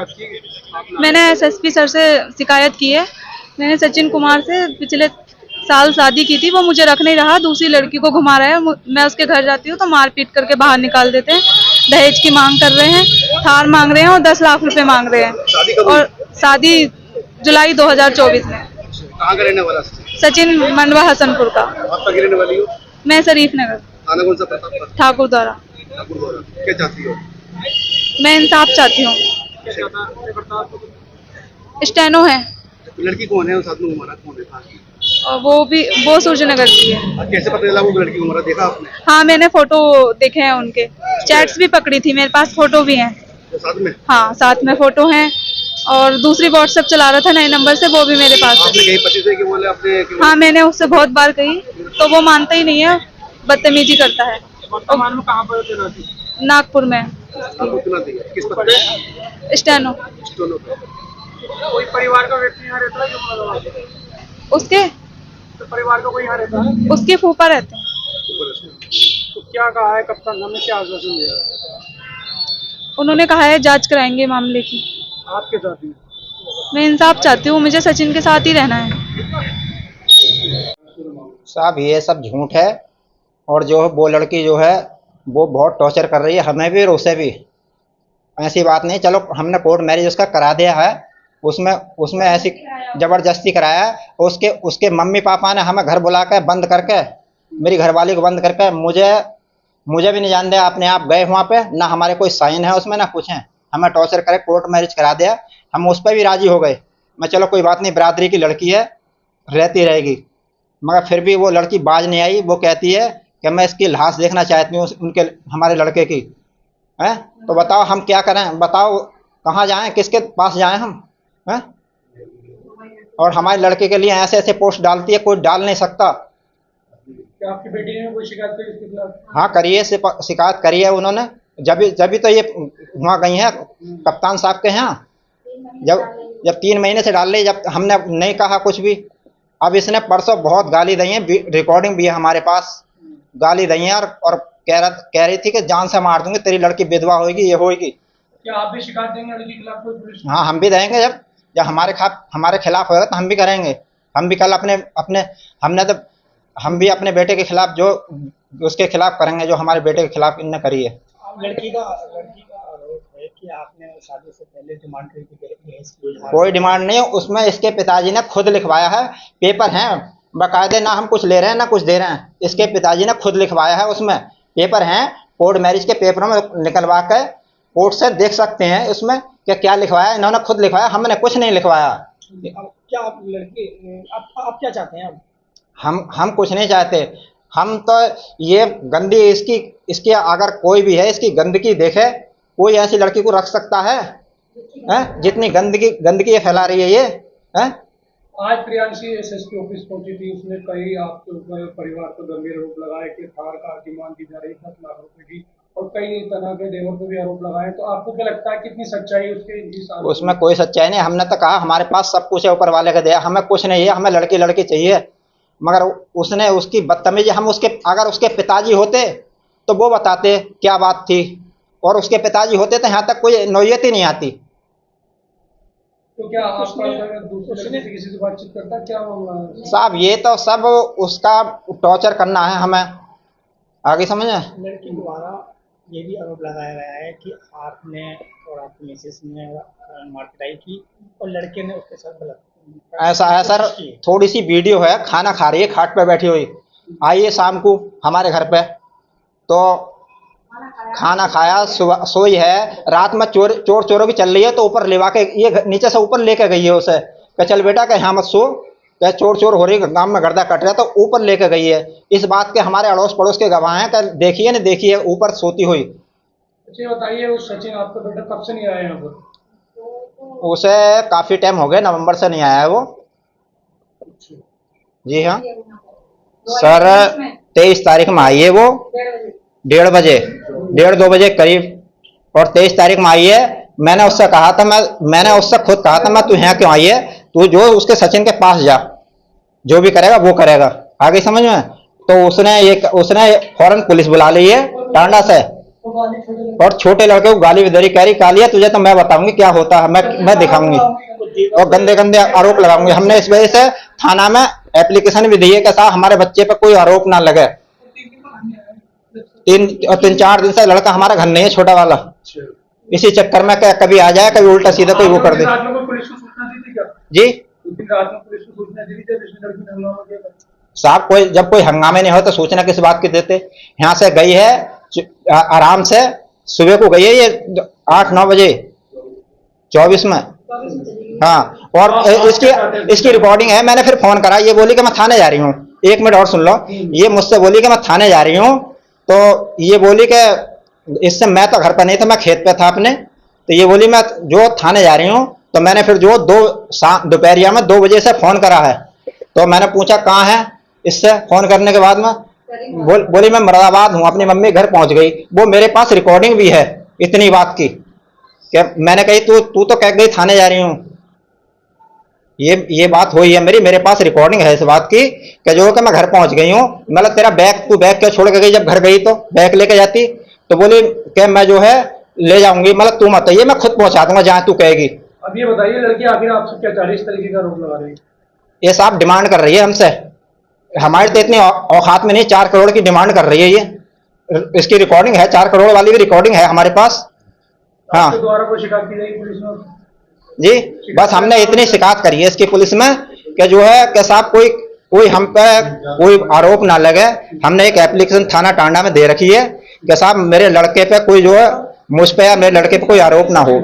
शिकायत की? मैंने एसएसपी सर से शिकायत की है। मैंने सचिन कुमार से पिछले साल शादी की थी, वो मुझे रख नहीं रहा, दूसरी लड़की को घुमा रहा है। मैं उसके घर जाती हूँ तो मारपीट करके बाहर निकाल देते हैं। दहेज की मांग कर रहे हैं, थार मांग रहे हैं और 10 लाख रुपए मांग रहे हैं। शादी कब हुई? और शादी जुलाई 2024 में। कहाँ का रहने वाला? सचिन मंडवा हसनपुर का। आप कहाँ की रहने वाली हो? मैं शरीफ नगर थाना कौन सा? प्रतापगढ़। ठाकुर द्वारा। ठाकुर द्वारा। क्या चाहती हो? मैं इंसाफ चाहती हूँ। स्टेनो है लड़की कौन है? उस साथ में घुमाना कौन है? कहाँ की? और वो सूर्यनगर की है। और कैसे पता चला वो लड़की को हमारा देखा आपने? हाँ, मैंने फोटो देखे हैं, उनके चैट्स भी पकड़ी थी, मेरे पास फोटो भी हैं। तो साथ में? हाँ, साथ में फोटो हैं। और दूसरी व्हाट्सएप चला रहा था नए नंबर से, वो भी मेरे पास है। आपने कहीं पति से कि बोले अपने? हाँ, मैंने उससे बहुत बार कही तो वो मानता ही नहीं है, बदतमीजी करता है। वर्तमान में कहाँ पर रहती? नागपुर में। किस पद पे? स्टेनो। स्टेनो पे। कोई परिवार का व्यक्ति यहाँ रहता है जो? उसके तो परिवार का कोई यहाँ रहता है? उसके फूफा रहते हैं। तो क्या कहा है कप्तान साहब ने, क्या आश्वासन दिया? उन्होंने कहा है जांच कराएंगे मामले की। आपके साथ ही? मैं इंसाफ चाहती हूँ, मुझे सचिन के साथ ही रहना है। साहब ये सब झूठ है, और जो वो लड़की जो है वो बहुत टॉर्चर कर रही है हमें भी और उसे भी। ऐसी बात नहीं, चलो हमने कोर्ट मैरिज उसका करा दिया है, उसमें उसमें ऐसी जबरदस्ती कराया है। उसके उसके मम्मी पापा ने हमें घर बुला कर बंद करके, मेरी घरवाली को बंद करके, मुझे भी नहीं जानते, अपने आप गए वहाँ पे, ना हमारे कोई साइन है उसमें ना कुछ है, हमें टॉर्चर करे, कोर्ट मैरिज करा दिया। हम उस पर भी राजी हो गए, मैं चलो कोई बात नहीं, बरादरी की लड़की है, रहती रहेगी। मगर फिर भी वो लड़की बाज नहीं आई। वो कहती है कि मैं इसकी लाश देखना चाहती हूँ, उनके हमारे लड़के की है। तो बताओ हम क्या करें, बताओ कहाँ जाएं, किसके पास जाएं हम हैं? और हमारे लड़के के लिए ऐसे ऐसे पोस्ट डालती है, कोई डाल नहीं सकता। क्या आपकी बेटी ने कोई शिकायत करी इसके खिलाफ? हाँ करिए, शिकायत करी है उन्होंने, जब तो ये वहाँ गई हैं कप्तान साहब के यहाँ। जब 3 महीने से डाल रही, जब हमने नहीं कहा कुछ भी। अब इसने परसों बहुत गाली दी है, रिकॉर्डिंग भी है हमारे पास, गाली दी है, और कह रही थी कि जान से मार दूंगी, तेरी लड़की विधवा होगी, ये होगी। क्या आप भी शिकायत देंगे लड़की के खिलाफ कोई पुलिस? हाँ हम भी देंगे, जब हमारे खिलाफ होगा तो हम भी करेंगे। हम भी कल हम भी अपने बेटे के खिलाफ जो उसके खिलाफ करेंगे, जो हमारे बेटे के खिलाफ इनने करी है। लड़की का आरोप है कि आपने शादी से पहले डिमांड करी थी। कोई डिमांड नहीं है उसमें, इसके पिताजी ने खुद लिखवाया है, पेपर हैं बाकायदे, ना हम कुछ ले रहे हैं ना कुछ दे रहे हैं, इसके पिताजी ने खुद लिखवाया है, उसमें पेपर हैं, कोर्ट मैरिज के पेपरों में निकलवा कर कोर्ट से देख सकते हैं उसमें कि क्या लिखवाया, इन्होंने खुद लिखवाया, हमने कुछ नहीं लिखवाया। क्या आप लड़की आप क्या चाहते हैं? हम कुछ नहीं चाहते, हम तो ये गंदी इसकी अगर कोई भी है इसकी गंदगी देखे, कोई ऐसी लड़की को रख सकता है? जितनी गंदगी ये फैला रही है ये है। आज प्रियांशी एसएसपी ऑफिस पहुंची थी, उसने कई आपके ऊपर परिवार पर गंभीर आरोप लगाए कि थार का डिमांड की जा रही 10 लाख रुपए की, और कई तरह के देवर पर भी आरोप लगाए। तो आपको क्या लगता है कितनी सच्चाई है उसके? उसमें कोई सच्चाई नहीं, हमने तो कहा हमारे पास सब कुछ है ऊपर वाले का दिया, हमें कुछ नहीं है, हमें लड़की चाहिए। मगर उसने उसकी बदतमीजी, अगर उसके पिताजी होते तो वो बताते क्या बात थी, और उसके पिताजी होते तो यहाँ तक कोई नौयत ही नहीं आती। तो क्या दूसरे किसी से बातचीत करता क्या मामला? साहब ये तो सब उसका टॉर्चर करना है हमें, आगे समझे। लड़की द्वारा ये भी आरोप लगाया गया है कि आपने और आपकी मिसेस ने मारपिटाई की और लड़के ने उसके साथ गलत। ऐसा है सर, थोड़ी सी वीडियो है, खाना खा रही है खाट पे बैठी हुई, आइए शाम को हमारे घर पे, तो खाना खाया, सोई है, रात में चोरों की चल रही है, तो ऊपर लेवा के ये नीचे से ऊपर लेके गई है उसे, कह चल बेटा कह यहाँ मत सो, कह चोर हो रही, गांव में गर्दा कट रहा, तो ऊपर लेके गई है। इस बात के हमारे अड़ोस पड़ोस के गवाह हैं, कह देखिए न देखिए ऊपर सोती हुई। अच्छा बताइए, उस सचिन आपका बेटा कब से नहीं आया यहाँ पर? उसे काफी टाइम हो गया, नवंबर से नहीं आया है वो। जी हाँ सर, 23 तारीख में आई है वो, 1:30 बजे करीब, और 23 तारीख में आई है। मैंने उससे कहा था, मैंने उससे खुद कहा था, मैं तू यहाँ क्यों आई है, तू जो उसके सचिन के पास जा, जो भी करेगा वो करेगा, आगे समझ में। तो उसने फौरन पुलिस बुला ली है टांडा से, और छोटे लड़के को गाली दे रही, कह रही कालिया तुझे तो मैं बताऊंगी क्या होता है, मैं दिखाऊंगी और गंदे गंदे आरोप लगाऊंगी। हमने इस वजह से थाना में एप्लीकेशन भी दी है कि साहब हमारे बच्चे पर कोई आरोप ना लगे। 3-4 दिन से लड़का हमारा घर नहीं है, छोटा वाला, इसी चक्कर में कभी आ जाए, कभी उल्टा सीधा कोई वो कर दे। पुलिस को सूचना दी थी क्या? जी रात में पुलिस को सूचना दी थी जब इसने लड़की ने हंगामा किया था? साहब कोई जब कोई हंगामे नहीं हो तो सूचना किस बात की देते। यहाँ से गई है आराम से, सुबह को गई है ये 8-9 बजे 24 में। हाँ, और इसकी रिकॉर्डिंग है। मैंने फिर फोन करा, ये बोली कि मैं थाने जा रही हूँ। 1 मिनट और सुन लो, ये मुझसे बोली कि मैं थाने जा रही हूँ, तो ये बोली कि इससे मैं तो घर पर नहीं था, मैं खेत पे था अपने, तो ये बोली मैं जो थाने जा रही हूँ। तो मैंने फिर जो दोपहरिया में 2 बजे से फोन करा है, तो मैंने पूछा कहाँ है, इससे फोन करने के बाद में बोली मैं मुरादाबाद हूँ, अपनी मम्मी घर पहुंच गई। वो मेरे पास रिकॉर्डिंग भी है इतनी बात की कि मैंने कही तू तो कह गई थाने जा रही हूँ। ये बात हुई है मेरे पास रिकॉर्डिंग है इस बात की कि जो कि मैं घर पहुंच गई हूँ। मतलब तेरा तू बैग क्यों छोड़ के गई, जब घर गई तो बैग लेके जाती। तो बोली कि मैं जो है ले जाऊंगी, मतलब तू मत आइए, मैं खुद पहुंचा दूंगा जहां तू कहेगी। अब ये बताइए लड़की आखिर आपसे क्या 40 तरीके का आरोप लगा रही है? ये साहब डिमांड कर रही है हमसे, हमारे तो इतनी औकात में नहीं, 4 करोड़ की डिमांड कर रही है ये। इसकी रिकॉर्डिंग है, 4 करोड़ वाली भी रिकॉर्डिंग है हमारे पास। हाँ आपके द्वारा कोई शिकायत की जाएगी पुलिस में? जी, बस हमने इतनी शिकायत करी है इसकी पुलिस में कि जो है कि साहब कोई हम पे कोई आरोप ना लगे। हमने एक एप्लीकेशन थाना टांडा में दे रखी है कि साहब मेरे लड़के पे कोई जो है, मुझ पे या मेरे लड़के पे कोई आरोप ना हो।